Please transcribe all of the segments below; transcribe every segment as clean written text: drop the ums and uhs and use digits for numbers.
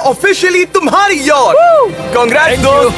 Officially तुम्हारी yacht. Congrats दोस्त।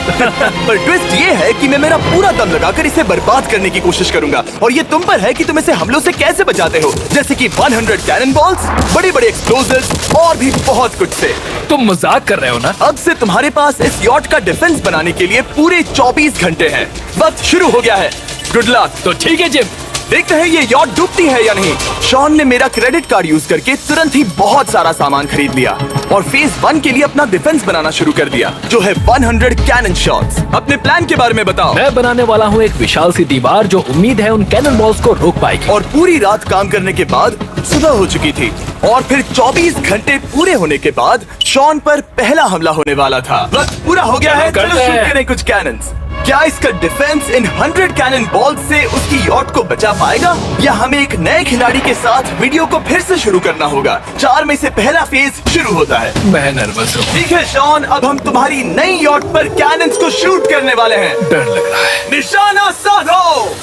पर ट्विस्ट ये है कि मैं मेरा पूरा दम लगाकर इसे बर्बाद करने की कोशिश करूंगा और ये तुम पर है कि तुम इसे हमलों से कैसे बचाते हो, जैसे कि 100 कैनन बॉल्स, बड़े बड़े एक्सप्लोजिव्स और भी बहुत कुछ से। तुम मजाक कर रहे हो ना? अब से तुम्हारे पास इस यॉट का डिफेंस बनाने के लिए पूरे 24 घंटे हैं। वक्त शुरू हो गया है। Good luck. तो ठीक है जिम, देखते हैं ये यॉट डूबती है या नहीं। शॉन ने मेरा क्रेडिट कार्ड यूज करके तुरंत ही बहुत सारा सामान खरीद लिया और फेज 1 के लिए अपना डिफेंस बनाना शुरू कर दिया, जो है 100 कैनन शॉट्स। अपने प्लान के बारे में बताओ। मैं बनाने वाला हूँ एक विशाल सी दीवार जो उम्मीद है उन कैनन बॉल्स को रोक पाएगी। और पूरी रात काम करने के बाद सुबह हो चुकी थी और फिर 24 घंटे पूरे होने के बाद शॉन पर पहला हमला होने वाला था। वक्त पूरा हो गया है, चलो शूट करें कुछ कैनन्स। क्या इसका डिफेंस इन 100 कैनन बॉल से उसकी यॉट को बचा पाएगा, या हमें एक नए खिलाड़ी के साथ वीडियो को फिर से शुरू करना होगा? 4 में से पहला फेज शुरू होता है। मैं नर्वस हूँ। ठीक है शॉन, अब हम तुम्हारी नई यॉट पर कैनन्स को शूट करने वाले हैं। डर लग रहा है। निशाना साधो।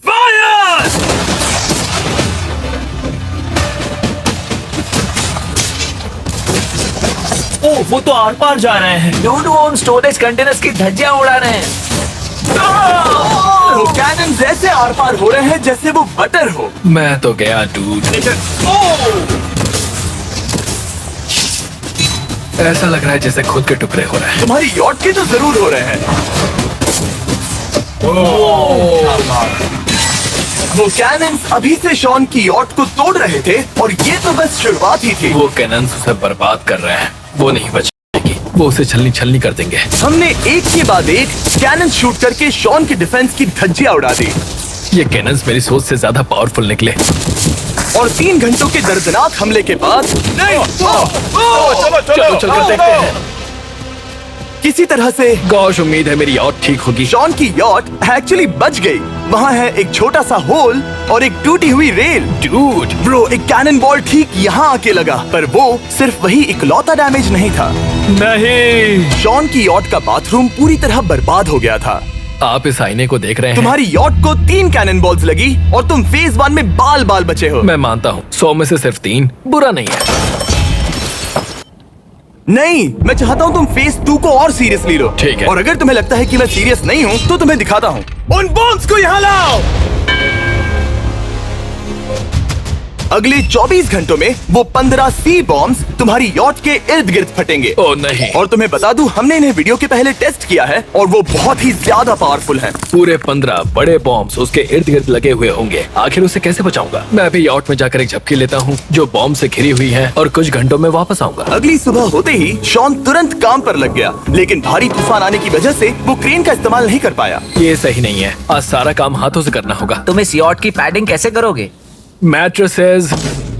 फायर! ओह, वो तो आर पार जा रहे हैं। डूड, वो उन स्टोरेज कंटेनर्स की धज्जियां उड़ा रहे हैं। वो कैनन ऐसे आर पार हो रहे हैं जैसे वो बटर हो। मैं तो गया डूड। ऐसा लग रहा है जैसे खुद के टुकड़े हो रहे हैं। तुम्हारी यॉट के तो जरूर हो रहे हैं। वो कैनन अभी से शॉन की यॉट को तोड़ रहे थे और ये तो बस शुरुआत ही थी। वो कैनन्स उसे बर्बाद कर रहे हैं। वो नहीं बचेगी, वो उसे छलनी छलनी कर देंगे। हमने एक के बाद एक कैनन शूट करके शॉन की डिफेंस की धज्जियां उड़ा दी। ये कैनन्स मेरी सोच से ज्यादा पावरफुल निकले। और 3 घंटों के दर्दनाक हमले के बाद चलो चलकर देखते हैं। किसी तरह से गॉश, उम्मीद है मेरी यॉट ठीक होगी। शॉन की यॉट एक्चुअली बच गई। वहाँ है एक छोटा सा होल और एक टूटी हुई रेल। डूड, ब्रो, एक कैनन बॉल ठीक यहाँ आके लगा, पर वो सिर्फ वही इकलौता डैमेज नहीं था। नहीं। शॉन की यॉट का बाथरूम पूरी तरह बर्बाद हो गया था। आप इस आईने को देख रहे हैं? तुम्हारी यॉट को 3 कैनन बॉल्स लगी और तुम फेज 1 में बाल बाल बचे हो। मैं मानता हूँ 100 में से सिर्फ 3 बुरा नहीं है। नहीं, मैं चाहता हूँ तुम फेज 2 को और सीरियसली लो। ठीक है। और अगर तुम्हें लगता है कि मैं सीरियस नहीं हूँ तो तुम्हें दिखाता हूँ। उन बॉम्ब्स को यहाँ लाओ। अगले 24 घंटों में वो 15 सी बॉम्ब्स तुम्हारी यॉट के इर्द गिर्द फटेंगे। ओह नहीं। और तुम्हें बता दूं, हमने इन्हें वीडियो के पहले टेस्ट किया है और वो बहुत ही ज्यादा पावरफुल हैं। पूरे 15 बड़े बॉम्ब्स उसके इर्द गिर्द लगे हुए होंगे। आखिर उसे कैसे बचाऊंगा? मैं अभी यॉट में जाकर एक झपकी लेता हूँ जो बॉम्ब से घिरी हुई है और कुछ घंटों में वापस आऊंगा। अगली सुबह होते ही शॉन तुरंत काम पर लग गया, लेकिन भारी तूफान आने की वजह से वो क्रेन का इस्तेमाल नहीं कर पाया। ये सही नहीं है। आज सारा काम हाथों से करना होगा। तुम इस यॉट की पैडिंग कैसे करोगे? मैट्रेसेस।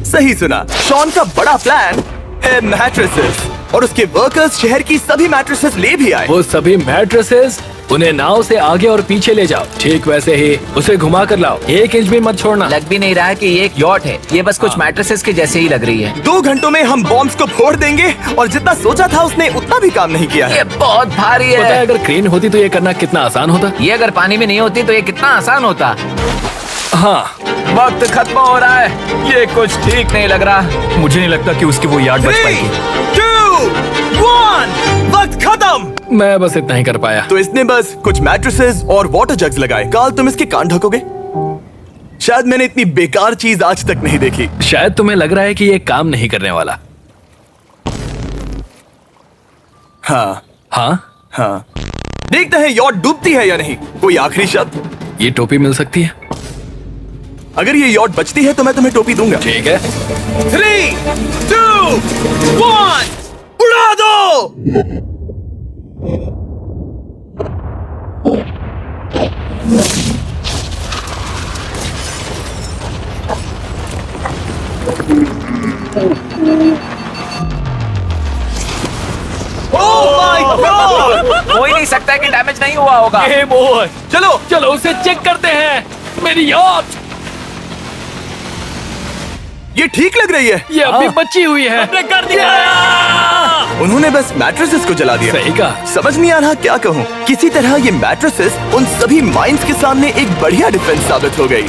सही सुना, शॉन का बड़ा प्लान है मैट्रेसेस, और उसके वर्कर्स शहर की सभी मैट्रेसेस ले भी आए। वो सभी मैट्रेसेस उन्हें नाव से आगे और पीछे ले जाओ। ठीक वैसे ही उसे घुमा कर लाओ। 1 इंच भी मत छोड़ना। लग भी नहीं रहा है कि ये एक यॉट है। ये बस कुछ मैट्रेसेस के जैसे ही लग रही है। 2 घंटों में हम बॉम्ब्स को फोड़ देंगे, और जितना सोचा था उसने उतना भी काम नहीं किया है। ये बहुत भारी पता है है। अगर क्रेन होती तो ये करना कितना आसान होता। ये अगर पानी में नहीं होती तो ये कितना आसान होता। हाँ, वक्त खत्म हो रहा है। ये कुछ ठीक नहीं लग रहा। मुझे नहीं लगता कि उसकी वो याद बच 3, पाएगी। 2, 1, वक्त खत्म। मैं बस इतना ही कर पाया। तो इसने बस कुछ मैट्रेसेस और वाटर जग्स लगाए। काल, तुम इसके कान ढकोगे? शायद मैंने इतनी बेकार चीज आज तक नहीं देखी। शायद तुम्हें लग रहा है कि ये काम नहीं करने वाला। हाँ हाँ, हाँ, देखते हैं यॉट डूबती है या नहीं। कोई आखिरी शब्द? ये टोपी मिल सकती है। अगर ये यॉट बचती है तो मैं तुम्हें टोपी दूंगा। ठीक है। 3, 2, 1, उड़ा दो। Oh my God! हो ही नहीं सकता है कि डैमेज नहीं हुआ होगा। Game over. चलो चलो उसे चेक करते हैं। मेरी यॉट ये ठीक लग रही है। ये अभी बची हुई है। कर दिया। उन्होंने बस मैट्रेसेस को जला दिया। सही कहा। समझ नहीं आ रहा क्या कहूँ। किसी तरह ये मैट्रेसेस उन सभी माइंस के सामने एक बढ़िया डिफेंस साबित हो गई।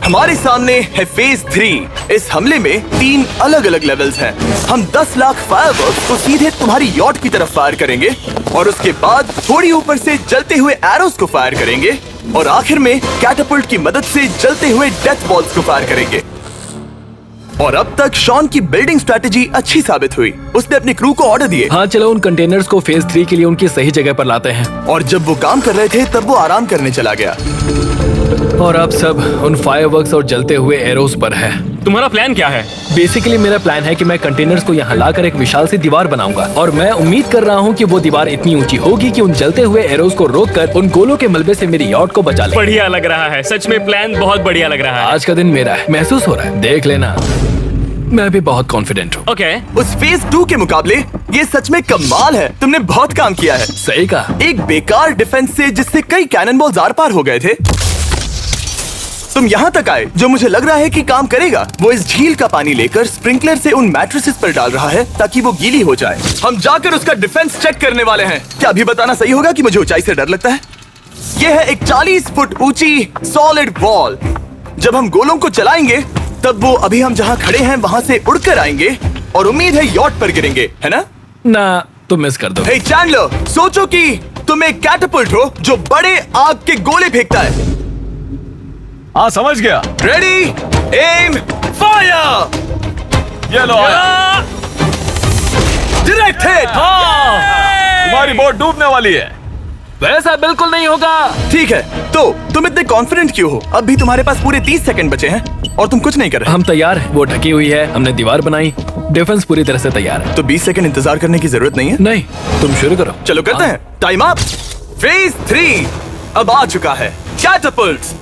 हमारे सामने है फेज 3। इस हमले में 3 अलग अलग लेवल्स हैं। हम 10 लाख फायरवर्क्स को सीधे तुम्हारी यॉट की तरफ फायर करेंगे और उसके बाद थोड़ी ऊपर से जलते हुए एरोस को फायर करेंगे और आखिर में कैटापल्ट की मदद से जलते हुए डेथ बॉल्स को फायर करेंगे। और अब तक शॉन की बिल्डिंग स्ट्रैटेजी अच्छी साबित हुई। उसने अपनी क्रू को ऑर्डर दिए हाँ चलो उन कंटेनर्स को फेज 3 के लिए उनकी सही जगह पर लाते हैं। और जब वो काम कर रहे थे तब वो आराम करने चला गया। और अब सब उन फायरवर्क्स और जलते हुए एरोस पर है। तुम्हारा प्लान क्या है? बेसिकली मेरा प्लान है कि मैं कंटेनर्स को यहाँ लाकर एक विशाल सी दीवार बनाऊंगा और मैं उम्मीद कर रहा हूँ कि वो दीवार इतनी ऊंची होगी कि उन जलते हुए एरोस को रोककर उन गोलों के मलबे से मेरी यॉट को बचा ले। बढ़िया लग रहा है, सच में प्लान बहुत बढ़िया लग रहा है। आज का दिन मेरा है, महसूस हो रहा है, देख लेना। मैं भी बहुत कॉन्फिडेंट हूँ। ओके। उस फेज 2 के मुकाबले ये सच में कमाल है। तुमने बहुत काम किया है। सही कहा। एक बेकार डिफेंस से जिससे कई कैनन बॉल्स आर पार हो गए थे, तुम यहाँ तक आए। जो मुझे लग रहा है कि काम करेगा, वो इस झील का पानी लेकर स्प्रिंकलर से उन मैट्रेसेस पर डाल रहा है ताकि वो गीली हो जाए। हम जाकर उसका डिफेंस चेक करने वाले हैं। क्या अभी बताना सही होगा कि मुझे ऊंचाई से डर लगता है? ये है एक 40 फुट ऊंची सॉलिड वॉल। जब हम गोलों को चलाएंगे तब वो अभी हम जहाँ खड़े हैं वहाँ से उड़कर आएंगे और उम्मीद है यॉट पर गिरेंगे, है ना? ना तुम मिस कर दो। हे चैंडलर, सोचो कि तुम एक कैटापल्ट हो जो बड़े आग के गोले फेंकता है। हाँ समझ गया। Ready, aim, fire. ये लो आया। Direct hit. तुम्हारी बोट डूबने वाली है। वैसा बिल्कुल नहीं होगा। ठीक है, तो तुम इतने कॉन्फिडेंट क्यों हो? अब भी तुम्हारे पास पूरे 30 सेकंड बचे हैं और तुम कुछ नहीं कर रहे। हम तैयार हैं। वो ढकी हुई है, हमने दीवार बनाई, डिफेंस पूरी तरह से तैयार है। तो 20 सेकंड इंतजार करने की जरूरत नहीं है। नहीं, तुम शुरू करो। चलो करते हैं। Time up. फेज 3 अब आ चुका है। कैटापल्ट्स,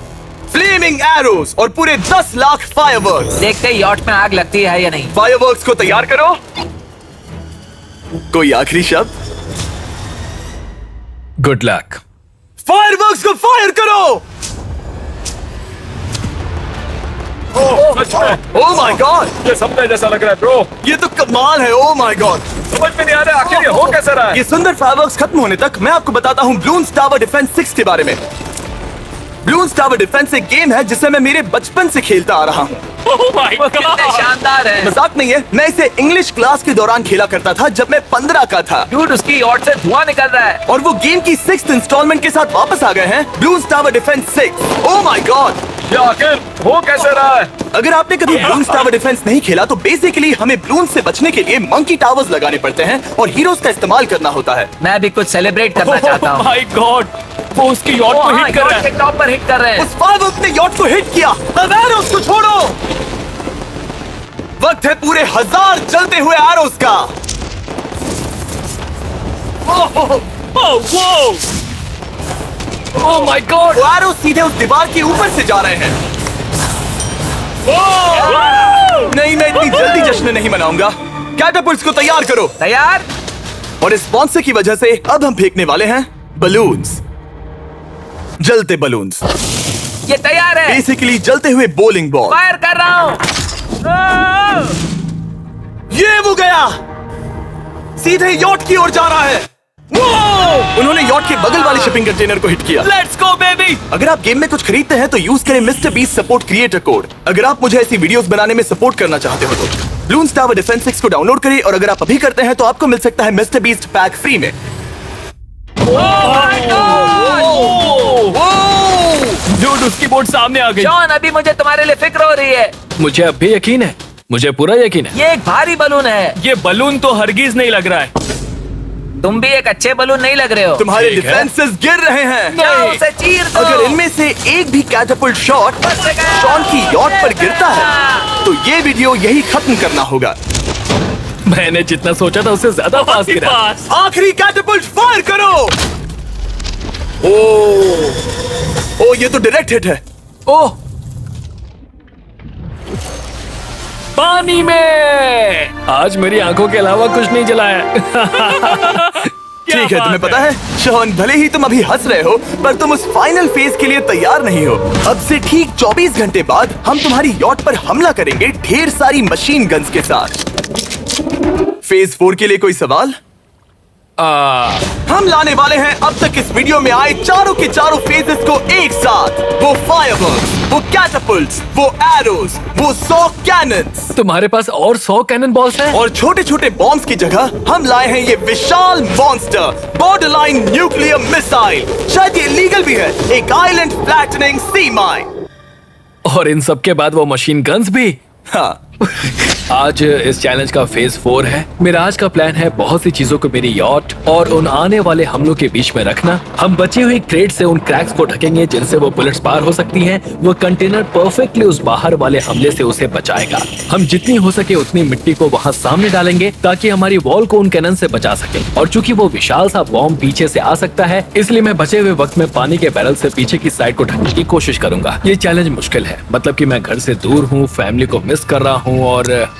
फ्लेमिंग एरोस और पूरे 10 लाख फायरवर्क्स। देखते ही यॉट में आग लगती है या नहीं। फायरवर्क्स को तैयार करो। कोई आखिरी शब्द? Good luck. फायरवर्क्स को फायर करो। ओह माय गॉड, ये सपने जैसा लग रहा है ब्रो। ये तो कमाल है। ओह माय गॉड, समझ में नहीं आ रहा आखिर ये हो कैसे रहा है। ये सुंदर फायरवर्क्स खत्म होने तक मैं आपको बताता हूँ ब्लून्स टावर डिफेंस 6 के बारे में। ब्लून्स टावर डिफेंस एक गेम है जिसे मैं मेरे बचपन से खेलता आ रहा हूँ। ओह माय कितने गॉड। शानदार है। मजाक नहीं है, मैं इसे इंग्लिश क्लास के दौरान खेला करता था जब मैं 15 का था। डूड, उसकी यॉट से धुआं निकल रहा है। और वो गेम की 6th इंस्टॉलमेंट के साथ वापस आ गए हैं, balloons tower defence 6। Oh my God, ये आखिर हो कैसे रहा है। अगर आपने कभी ब्लून्स टावर डिफेंस नहीं खेला तो बेसिकली हमें ब्लून्स से बचने के लिए मंकी टावर्स लगाने पड़ते हैं और हीरोज का इस्तेमाल करना होता है। मैं भी कुछ सेलिब्रेट करना चाहता हूँ। माय गॉड, वो उसकी यॉट ओह को हाँ, हिट कर यॉट रहा के है। टॉप पर हिट कर रहे हैं। उस फायरवर्क ने यॉट को हिट किया। अब एरोस को छोड़ो। वक्त है पूरे 1000 जलते हुए एरोस का। ओह वो। Oh my God. वो एरोस सीधे उस दीवार के ऊपर से जा रहे हैं। नहीं, मैं इतनी जल्दी जश्न नहीं मनाऊंगा। कैटापल्ट्स को तैयार करो। तैयार। और इस स्पॉन्सर की वजह से अब हम फेंकने वाले हैं बलून्स, जलते बलून्स। ये तैयार है। बेसिकली जलते हुए बोलिंग बॉल। फायर कर रहा हूँ। ये वो गया, सीधे यॉट की ओर जा रहा है। उन्होंने यॉट के बगल वाले शिपिंग कंटेनर को हिट किया। Let's go baby. अगर आप गेम में कुछ खरीदते हैं तो यूज करें mister beast support creator code. अगर आप मुझे ऐसी वीडियोस बनाने में सपोर्ट करना चाहते हो तो ब्लून्स टावर डिफेंस 6 को डाउनलोड करें और अगर आप अभी करते हैं तो आपको मिल सकता है मिस्टर बीस्ट पैक फ्री में। डूड, उसकी बोट सामने आ गई। जॉन, अभी मुझे तुम्हारे लिए फिक्र हो रही है। मुझे अब भी यकीन है, मुझे पूरा यकीन है। ये एक भारी बलून है। ये बलून तो हरगिज नहीं लग रहा है। तुम भी एक अच्छे बलून नहीं लग रहे हो। तुम्हारे ठीक है। डिफेंसेस गिर रहे हैं। जाओ, उसे चीर दो। अगर इनमें से एक भी कैटापल्ट शॉट बच गया। शॉन की यॉट पर गिरता है तो ये वीडियो यही खत्म करना होगा। मैंने जितना सोचा था उससे ज्यादा पास गिरा। पास। आखिरी कैटापल्ट फायर करो। ओ ये तो डायरेक्ट हिट है। ओह, पानी में। आज मेरी आंखों के अलावा कुछ नहीं जला है। ठीक है, तुम्हें पता है शॉन, भले ही तुम अभी हंस रहे हो पर तुम उस फाइनल फेज के लिए तैयार नहीं हो। अब से ठीक 24 घंटे बाद हम तुम्हारी यॉट पर हमला करेंगे ढेर सारी मशीन गन्स के साथ। फेज 4 के लिए कोई सवाल? हम लाने वाले हैं अब तक इस वीडियो में आए चारों के चारों फेजेस को एक साथ। वो फायरवर्क्स, वो कैटअपल्ट्स, वो एरोज, वो 100 कैनन्स। तुम्हारे पास और 100 कैनन बॉल्स हैं? और छोटे छोटे बॉम्ब्स की जगह हम लाए हैं ये विशाल मॉन्स्टर, बॉर्डरलाइन न्यूक्लियर मिसाइल। शायद ये लीगल भी है, एक आइलैंड फ्लैटनिंग सी माइन। और इन सब के बाद वो मशीन गन्स भी। हाँ, आज इस चैलेंज का फेज 4 है। मेरा आज का प्लान है बहुत सी चीजों को मेरी यॉट और उन आने वाले हमलों के बीच में रखना। हम बची हुई क्रेट से उन क्रैक्स को ढकेंगे जिनसे वो बुलेट्स पार हो सकती हैं। वो कंटेनर परफेक्टली उस बाहर वाले हमले से उसे बचाएगा। हम जितनी हो सके उतनी मिट्टी को वहाँ सामने डालेंगे ताकि हमारी वॉल को उन कैनन से बचा सके। और चूंकि वो विशाल सा बॉम्ब पीछे से आ सकता है, इसलिए मैं बचे हुए वक्त में पानी के बैरल से पीछे की साइड को ढकने की कोशिश करूंगा। ये चैलेंज मुश्किल है, मतलब कि मैं घर से दूर हूँ, फैमिली को मिस कर रहा हूँ और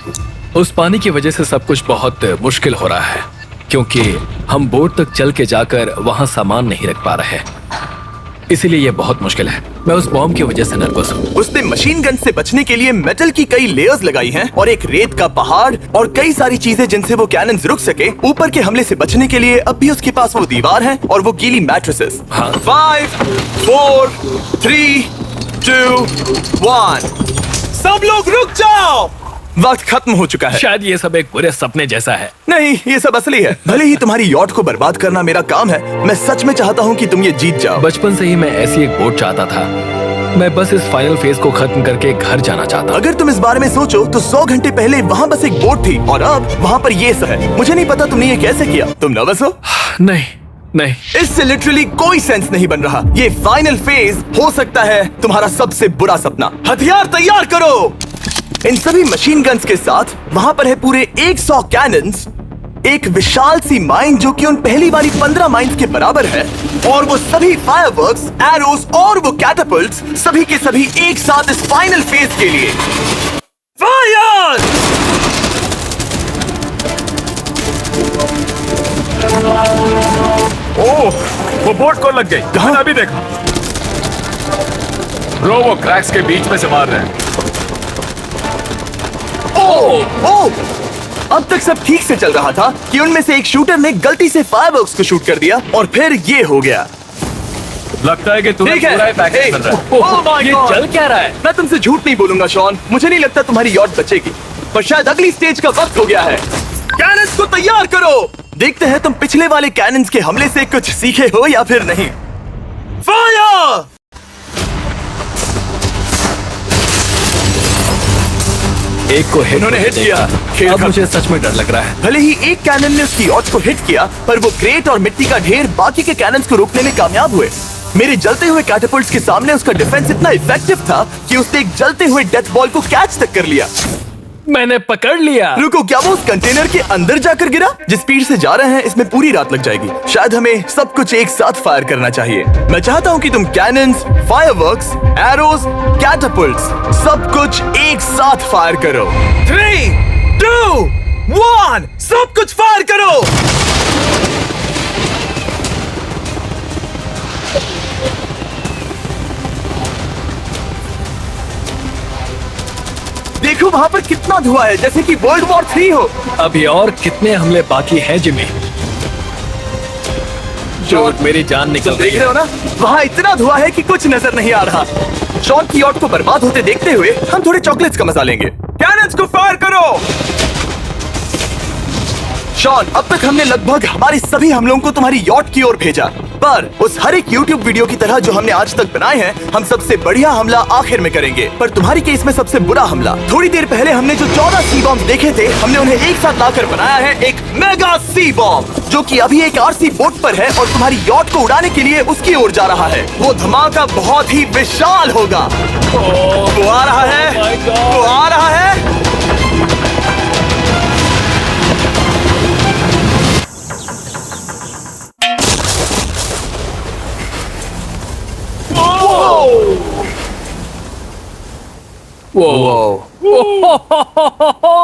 उस पानी की वजह से सब कुछ बहुत मुश्किल हो रहा है क्योंकि हम बोट तक चल के जाकर वहां सामान नहीं रख पा रहे। इसीलिए ये बहुत मुश्किल है। मैं उस बॉम्ब की वजह से नर्वस हूँ। उसने मशीन गन से बचने के लिए मेटल की कई लेयर्स लगाई हैं और एक रेत का पहाड़ और कई सारी चीजें जिनसे वो कैनन्स रुक सके। ऊपर के हमले से बचने के लिए अब भी उसके पास वो दीवार है और वो गीली मैट्रेसेस। हाँ। 5, 4, 3, 2, 1। सब लोग रुक जाओ, वक्त खत्म हो चुका है। शायद ये सब एक बुरे सपने जैसा है। नहीं, ये सब असली है। भले ही तुम्हारी यॉट को बर्बाद करना मेरा काम है, मैं सच में चाहता हूँ कि तुम ये जीत जाओ। बचपन से ही मैं ऐसी एक बोट चाहता था। मैं बस इस फाइनल फेज को खत्म करके घर जाना चाहता। अगर तुम इस बारे में सोचो तो 100 घंटे पहले वहाँ बस एक बोट थी और अब वहाँ पर ये सब है। मुझे नहीं पता तुमने ये कैसे किया। तुम नर्वस हो? नहीं नहीं, इससे लिटरली कोई सेंस नहीं बन रहा। ये फाइनल फेज हो सकता है तुम्हारा सबसे बुरा सपना। हथियार तैयार करो। इन सभी मशीन गन्स के साथ वहां पर है पूरे 100 कैनन्स, एक विशाल सी माइन जो कि उन पहली वाली 15 माइंस के बराबर है, और वो सभी फायरवर्क्स, एरोस और वो कैटअपल्ट्स सभी के सभी एक साथ इस फाइनल फेज के लिए। फायर! ओह, वो बोट को लग गई। कहाँ? मैंने अभी देखा। ब्रो, वो क्रैक्स के बीच में से मार रहे हैं। ओह! अब तक सब ठीक से चल रहा था कि उनमें से एक शूटर ने गलती से फायरवर्क्स को शूट कर दिया और फिर ये हो गया। लगता है कि तुम्हें ठीक है। पूरा ही पैकेज बन रहा है। Oh my ये God! चल क्या रहा है? मैं तुमसे झूठ नहीं बोलूंगा शॉन, मुझे नहीं लगता तुम्हारी यॉट बचेगी, पर शायद अगली स्टेज का वक्त हो गया है। कैनन्स को तैयार करो। देखते हैं तुम पिछले वाले कैनन्स के हमले से कुछ सीखे हो या फिर नहीं। फायर! एक को इन्होंने हिट किया। खेल अब खत्म। मुझे सच में डर लग रहा है। भले ही एक कैनन ने उसकी यॉट को हिट किया, पर वो क्रेट और मिट्टी का ढेर बाकी के कैनन्स को रोकने में कामयाब हुए। मेरे जलते हुए कैटअपल्ट्स के सामने उसका डिफेंस इतना इफेक्टिव था कि उसने एक जलते हुए डेथ बॉल को कैच तक कर लिया। मैंने पकड़ लिया। रुको, क्या वो उस कंटेनर के अंदर जाकर गिरा? जिस स्पीड से जा रहे हैं इसमें पूरी रात लग जाएगी। शायद हमें सब कुछ एक साथ फायर करना चाहिए। मैं चाहता हूँ कि तुम कैनन्स, फायरवर्क्स, एरोस, कैटअपल्ट्स सब कुछ एक साथ फायर करो। 3, 2, 1, सब कुछ फायर करो। देखो वहाँ पर कितना धुआं है, जैसे कि वर्ल्ड वॉर 3 हो। अभी और कितने हमले बाकी हैं जिमी? जो मेरी जान निकल देख रही रहे है। हो ना, वहाँ इतना धुआं है कि कुछ नजर नहीं आ रहा। शॉन की यॉट को बर्बाद होते देखते हुए हम थोड़े चॉकलेट्स का मजा लेंगे। कैनन्स को फायर करो। शॉन, अब तक हमने लगभग हमारे सभी हमलों को तुम्हारी यॉट की ओर भेजा, पर उस हर एक YouTube वीडियो की तरह जो हमने आज तक बनाए हैं, हम सबसे बढ़िया हमला आखिर में करेंगे। पर तुम्हारी केस में सबसे बुरा हमला, थोड़ी देर पहले हमने जो 14 सी बॉम्ब देखे थे, हमने उन्हें एक साथ लाकर बनाया है एक मेगा सी बॉम्ब, जो कि अभी एक RC बोट पर है और तुम्हारी यॉट को उड़ाने के लिए उसकी ओर जा रहा है। वो धमाका बहुत ही विशाल होगा। वो आ रहा है, my God! वो आ रहा है।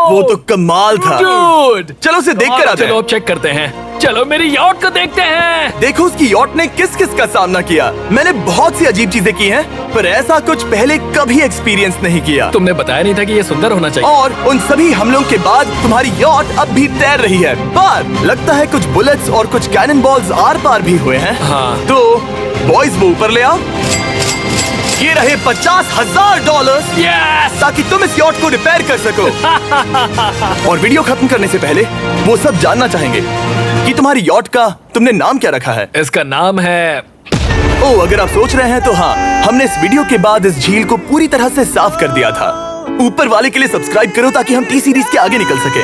वो तो कमाल था। Dude! चलो उसे देख कर आते चलो हैं। अब चेक करते हैं। चलो मेरी यॉट को देखते हैं। देखो उसकी यॉट ने किस किस का सामना किया। मैंने बहुत सी अजीब चीजें की हैं, पर ऐसा कुछ पहले कभी एक्सपीरियंस नहीं किया। तुमने बताया नहीं था कि ये सुंदर होना चाहिए। और उन सभी हमलों के बाद तुम्हारी यॉट अब भी तैर रही है, पर लगता है कुछ बुलेट्स और कुछ कैनन बॉल्स आर पार भी हुए हैं। हाँ। तो बॉयज वो ऊपर ले आओ। ये रहे $50,000 यस! ताकि तुम इस यॉट को रिपेयर कर सको। और वीडियो खत्म करने से पहले वो सब जानना चाहेंगे कि तुम्हारी यॉट का तुमने नाम क्या रखा है। इसका नाम है ओह, अगर आप सोच रहे हैं तो हाँ, हमने इस वीडियो के बाद इस झील को पूरी तरह से साफ कर दिया था। ऊपर वाले के लिए सब्सक्राइब करो ताकि हम टी सीरीज के आगे निकल सके।